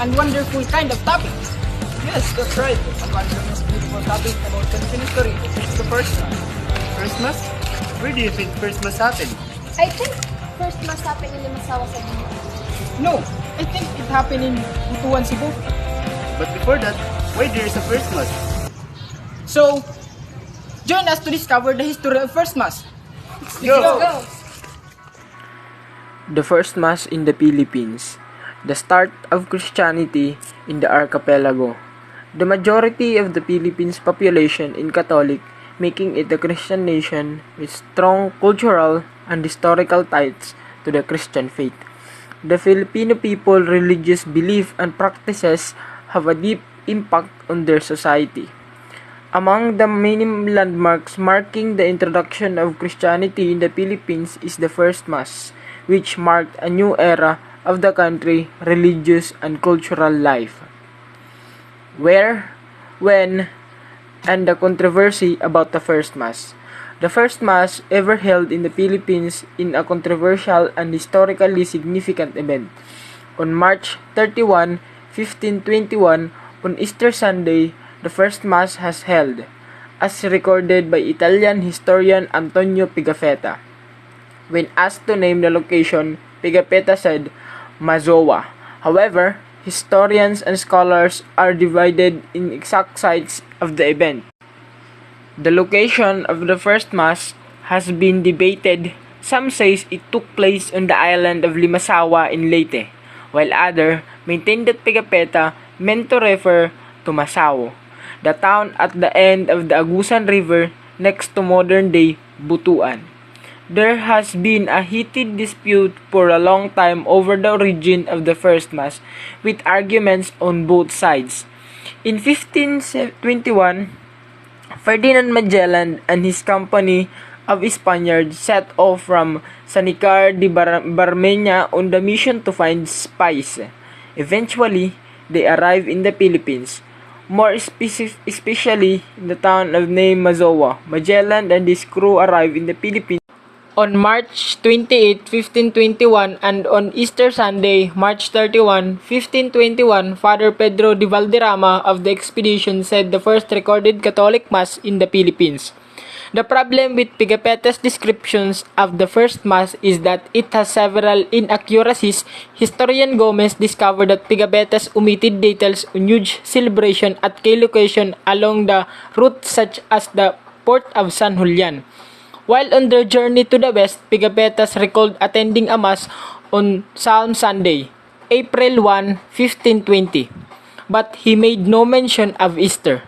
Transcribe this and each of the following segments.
and wonderful kind of topic. Yes, that's right. And one of the most beautiful topic about Philippine history is the first one. First Mass? Where do you think First Mass happened? I think first mas happened in Limasawa sa Binondo. No, I think it happened in Butuan, Cebu. But before that, why there is a First Mass? So, join us to discover the history of First Mass. Go! The First Mass in the Philippines, the start of Christianity in the archipelago. The majority of the Philippines population is Catholic, making it a Christian nation with strong cultural and historical ties to the Christian faith. The Filipino people's religious belief and practices have a deep impact on their society. Among the many landmarks marking the introduction of Christianity in the Philippines is the First Mass, which marked a new era of the country's religious and cultural life. Where, when, and the controversy about the First Mass. The first Mass ever held in the Philippines in a controversial and historically significant event. On March 31, 1521, on Easter Sunday, the first Mass has held, as recorded by Italian historian Antonio Pigafetta. When asked to name the location, Pigafetta said, Mazoa. However, historians and scholars are divided in exact sites of the event. The location of the first Mass has been debated. Some say it took place on the island of Limasawa in Leyte, while others maintain that Pigafetta meant to refer to Masao, the town at the end of the Agusan River next to modern-day Butuan. There has been a heated dispute for a long time over the origin of the first Mass, with arguments on both sides. In 1521, Ferdinand Magellan and his company of Spaniards set off from Sanicar de Barmenia on the mission to find spice. Eventually, they arrived in the Philippines, more especially in the town of named Mazoa. Magellan and his crew arrived in the Philippines on March 28, 1521, and on Easter Sunday, March 31, 1521, Father Pedro de Valderrama of the expedition said the first recorded Catholic Mass in the Philippines. The problem with Pigafetta's descriptions of the first Mass is that it has several inaccuracies. Historian Gomez discovered that Pigafetta's omitted details on huge celebration at key location along the route such as the port of San Julian. While on their journey to the west, Pigafetta recalled attending a Mass on Palm Sunday, April 1, 1520, but he made no mention of Easter.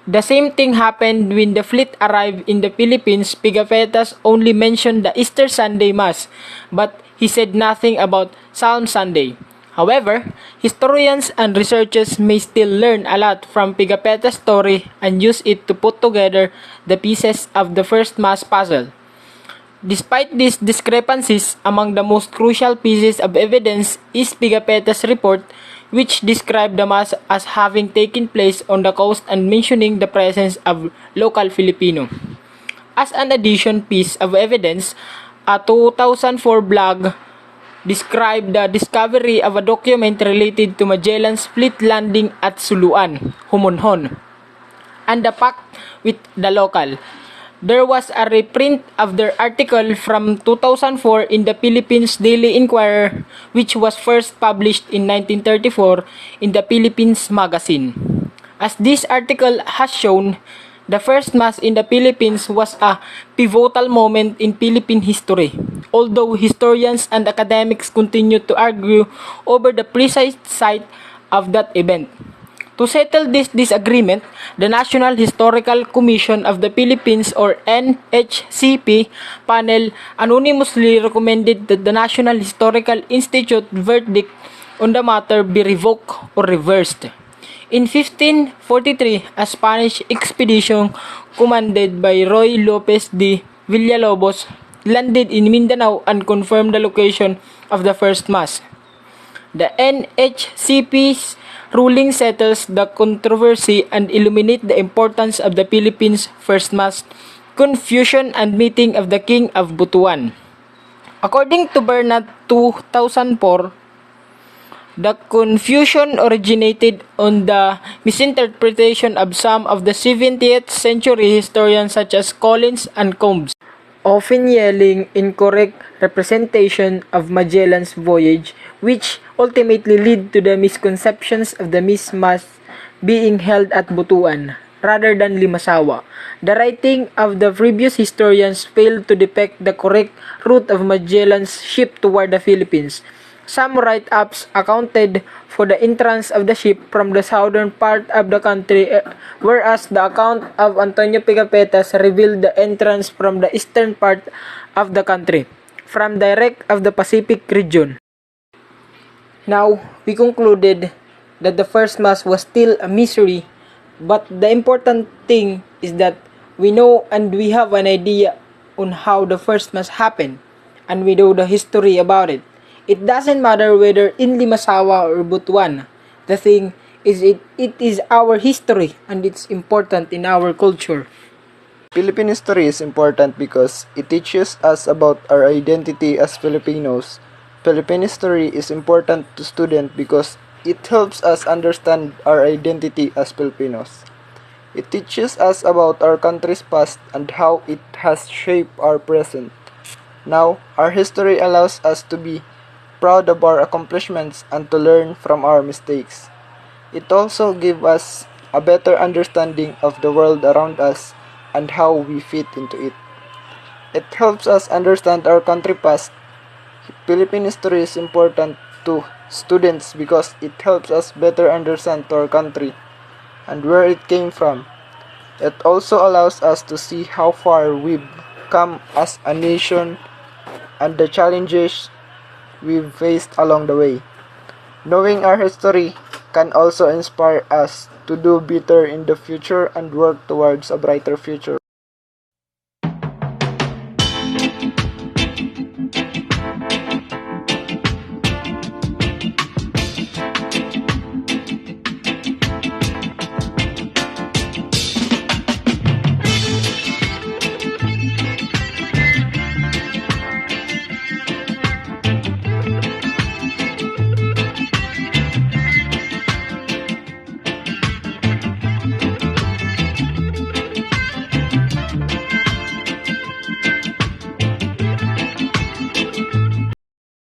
The same thing happened when the fleet arrived in the Philippines. Pigafetta only mentioned the Easter Sunday Mass, but he said nothing about Palm Sunday. However, historians and researchers may still learn a lot from Pigafetta's story and use it to put together the pieces of the first Mass puzzle. Despite these discrepancies, among the most crucial pieces of evidence is Pigafetta's report, which described the Mass as having taken place on the coast and mentioning the presence of local Filipino. As an additional piece of evidence, a 2004 blog described the discovery of a document related to Magellan's fleet landing at Suluan, Humonhon, and the pact with the local. There was a reprint of their article from 2004 in the Philippines Daily Inquirer, which was first published in 1934 in the Philippines Magazine. As this article has shown, the first Mass in the Philippines was a pivotal moment in Philippine history, although historians and academics continue to argue over the precise site of that event. To settle this disagreement, the National Historical Commission of the Philippines, or NHCP, panel anonymously recommended that the National Historical Institute verdict on the matter be revoked or reversed. In 1543, a Spanish expedition commanded by Ruy Lopez de Villalobos landed in Mindanao and confirmed the location of the first Mass. The NHCP's ruling settles the controversy and illuminate the importance of the Philippines' first Mass, confusion and meeting of the King of Butuan. According to Bernat 2004, The confusion originated on the misinterpretation of some of the 17th century historians such as Collins and Combs, often yelling incorrect representation of Magellan's voyage, which ultimately lead to the misconceptions of the mismas being held at Butuan rather than Limasawa. The writing of the previous historians failed to depict the correct route of Magellan's ship toward the Philippines. Some write-ups accounted for the entrance of the ship from the southern part of the country, whereas the account of Antonio Picapetas revealed the entrance from the eastern part of the country, from the wreck of the Pacific region. Now, we concluded that the first mass was still a mystery, but the important thing is that we know and we have an idea on how the first mass happened, and we know the history about it. It doesn't matter whether in Limasawa or Butuan. The thing is it is our history and it's important in our culture. Philippine history is important because it teaches us about our identity as Filipinos. Philippine history is important to students because it helps us understand our identity as Filipinos. It teaches us about our country's past and how it has shaped our present. Now, our history allows us to be proud of our accomplishments and to learn from our mistakes. It also gives us a better understanding of the world around us and how we fit into it. It helps us understand our country past. Philippine history is important to students because it helps us better understand our country and where it came from. It also allows us to see how far we've come as a nation and the challenges we've faced along the way. Knowing our history can also inspire us to do better in the future and work towards a brighter future.